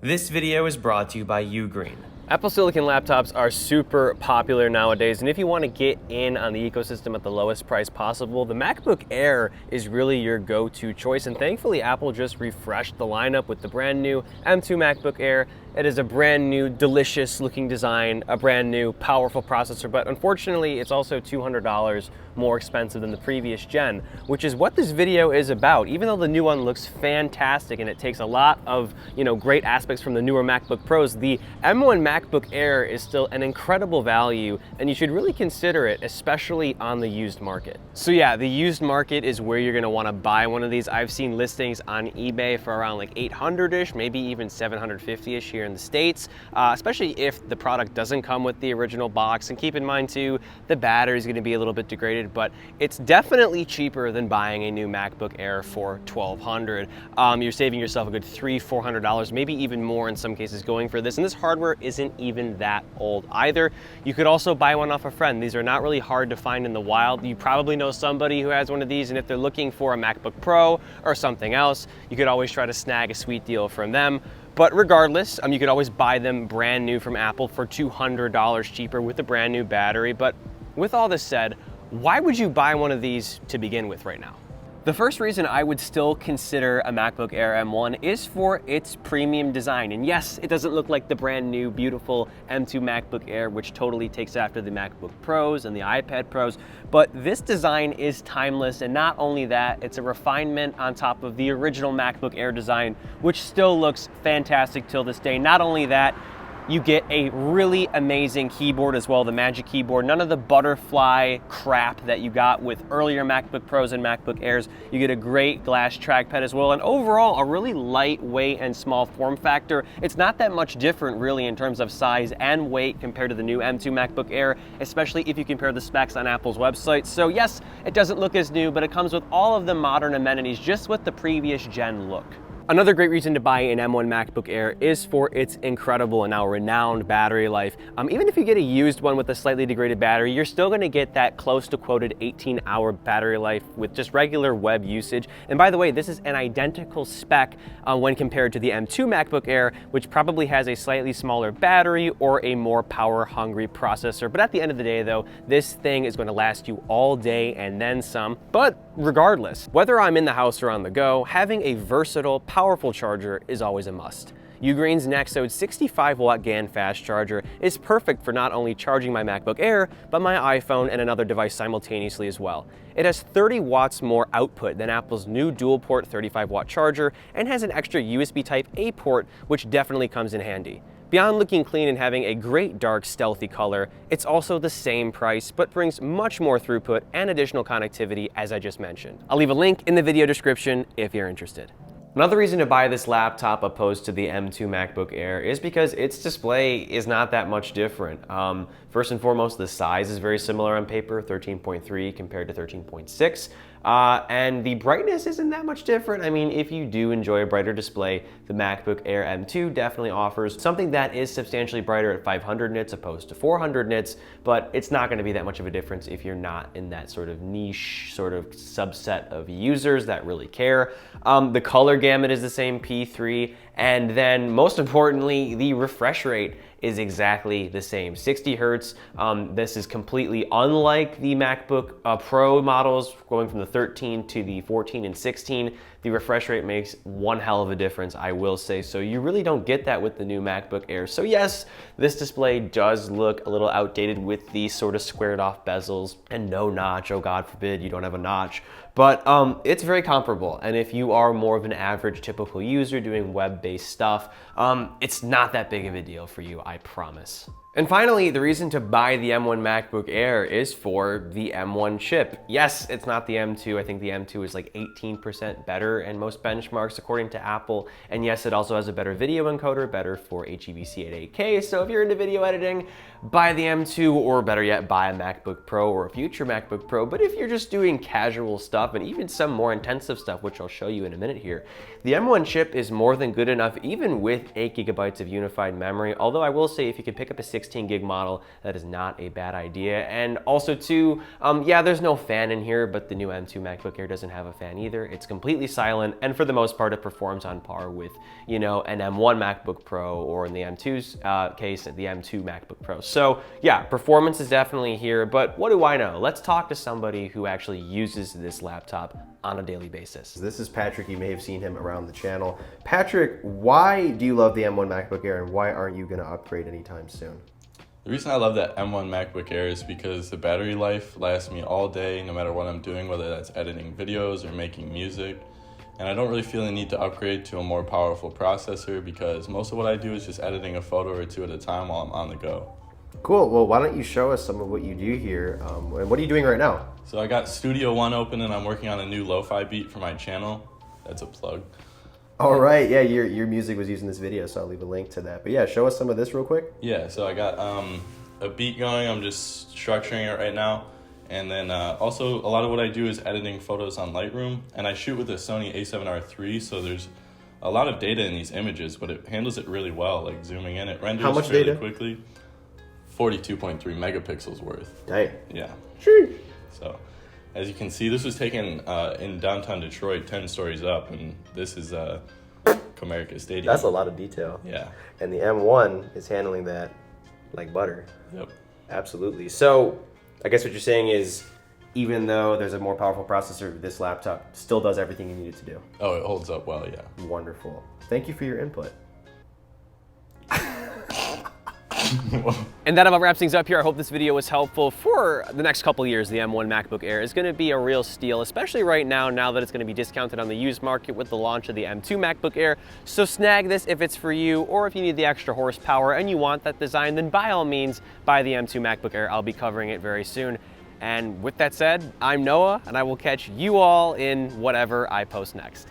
This video is brought to you by Ugreen. Apple Silicon laptops are super popular nowadays, and if you want to get in on the ecosystem at the lowest price possible, the MacBook Air is really your go-to choice, and thankfully Apple just refreshed the lineup with the brand new M2 MacBook Air. It is a brand new, delicious looking design, a brand new, powerful processor, but unfortunately it's also $200 more expensive than the previous gen, which is what this video is about. Even though the new one looks fantastic and it takes a lot of, great aspects from the newer MacBook Pros, the M1 MacBook Air is still an incredible value, and you should really consider it, especially on the used market. So yeah, the used market is where you're gonna wanna buy one of these. I've seen listings on eBay for around like 800-ish, maybe even 750-ish here in the States, especially if the product doesn't come with the original box. And keep in mind too, the battery is gonna be a little bit degraded, but it's definitely cheaper than buying a new MacBook Air for $1,200. You're saving yourself a good $300-400, maybe even more in some cases going for this. And this hardware isn't even that old either. You could also buy one off a friend. These are not really hard to find in the wild. You probably know somebody who has one of these, and if they're looking for a MacBook Pro or something else, you could always try to snag a sweet deal from them. But regardless, you could always buy them brand new from Apple for $200 cheaper with a brand new battery. But with all this said, why would you buy one of these to begin with right now? The first reason I would still consider a MacBook Air M1 is for its premium design. And yes, it doesn't look like the brand new, beautiful M2 MacBook Air, which totally takes after the MacBook Pros and the iPad Pros, but this design is timeless. And not only that, it's a refinement on top of the original MacBook Air design, which still looks fantastic till this day. Not only that, you get a really amazing keyboard as well, the Magic Keyboard. None of the butterfly crap that you got with earlier MacBook Pros and MacBook Airs. You get a great glass trackpad as well, and overall a really lightweight and small form factor. It's not that much different really in terms of size and weight compared to the new M2 MacBook Air, especially if you compare the specs on Apple's website. So yes, it doesn't look as new, but it comes with all of the modern amenities just with the previous gen look. Another great reason to buy an M1 MacBook Air is for its incredible and now renowned battery life. Even if you get a used one with a slightly degraded battery, you're still gonna get that close to quoted 18-hour battery life with just regular web usage. And by the way, this is an identical spec when compared to the M2 MacBook Air, which probably has a slightly smaller battery or a more power-hungry processor. But at the end of the day though, this thing is gonna last you all day and then some. But regardless, whether I'm in the house or on the go, having a versatile, powerful charger is always a must. Ugreen's Nexode 65-watt GaN fast charger is perfect for not only charging my MacBook Air, but my iPhone and another device simultaneously as well. It has 30 watts more output than Apple's new dual-port 35-watt charger and has an extra USB Type-A port, which definitely comes in handy. Beyond looking clean and having a great dark stealthy color, it's also the same price, but brings much more throughput and additional connectivity as I just mentioned. I'll leave a link in the video description if you're interested. Another reason to buy this laptop opposed to the M2 MacBook Air is because its display is not that much different. First and foremost, the size is very similar on paper, 13.3 compared to 13.6. And the brightness isn't that much different. I mean, if you do enjoy a brighter display, the MacBook Air M2 definitely offers something that is substantially brighter at 500 nits opposed to 400 nits, but it's not gonna be that much of a difference if you're not in that sort of niche sort of subset of users that really care. The color gamut is the same, P3, and then most importantly, the refresh rate is exactly the same, 60 hertz. This is completely unlike the MacBook Pro models going from the 13 to the 14 and 16. The refresh rate makes one hell of a difference, I will say. So you really don't get that with the new MacBook Air. So yes, this display does look a little outdated with these sort of squared off bezels and no notch. Oh, God forbid you don't have a notch. But it's very comparable. And if you are more of an average typical user doing web-based stuff, it's not that big of a deal for you, I promise. And finally, the reason to buy the M1 MacBook Air is for the M1 chip. Yes, it's not the M2. I think the M2 is like 18% better in most benchmarks according to Apple. And yes, it also has a better video encoder, better for HEVC at 8K. So if you're into video editing, buy the M2, or better yet, buy a MacBook Pro or a future MacBook Pro. But if you're just doing casual stuff and even some more intensive stuff, which I'll show you in a minute here, the M1 chip is more than good enough even with 8 GB of unified memory. Although I will say if you can pick up a 16 gig model, that is not a bad idea. And also too, yeah, there's no fan in here, but the new M2 MacBook Air doesn't have a fan either. It's completely silent, and for the most part, it performs on par with, you know, an M1 MacBook Pro, or in the M2's case, the M2 MacBook Pro. So yeah, performance is definitely here, but what do I know? Let's talk to somebody who actually uses this laptop on a daily basis. This is Patrick. You may have seen him around the channel. Patrick, why do you love the M1 MacBook Air, and why aren't you going to upgrade anytime soon? The reason I love that M1 MacBook Air is because the battery life lasts me all day, no matter what I'm doing, whether that's editing videos or making music. And I don't really feel the need to upgrade to a more powerful processor because most of what I do is just editing a photo or two at a time while I'm on the go. Cool. Well, why don't you show us some of what you do here? And what are you doing right now? So I got Studio One open and I'm working on a new lo-fi beat for my channel. That's a plug. All right. Yeah, your music was used in this video, so I'll leave a link to that. But yeah, show us some of this real quick. Yeah, so I got a beat going. I'm just structuring it right now. And then also a lot of what I do is editing photos on Lightroom. And I shoot with a Sony a7R III, so there's a lot of data in these images, but it handles it really well, like zooming in. It renders How much fairly data? Quickly. 42.3 megapixels worth. Dang. Yeah. Sure. So, as you can see, this was taken in downtown Detroit, 10 stories up, and this is Comerica Stadium. That's a lot of detail. Yeah. And the M1 is handling that like butter. Yep. Absolutely. So I guess what you're saying is, even though there's a more powerful processor, this laptop still does everything you need it to do. Oh, it holds up well, yeah. Wonderful. Thank you for your input. And that about wraps things up here. I hope this video was helpful. For the next couple years, the M1 MacBook Air is going to be a real steal, especially right now that it's going to be discounted on the used market with the launch of the M2 MacBook Air. So snag this if it's for you, or if you need the extra horsepower and you want that design, then by all means, buy the M2 MacBook Air. I'll be covering it very soon. And with that said, I'm Noah, and I will catch you all in whatever I post next.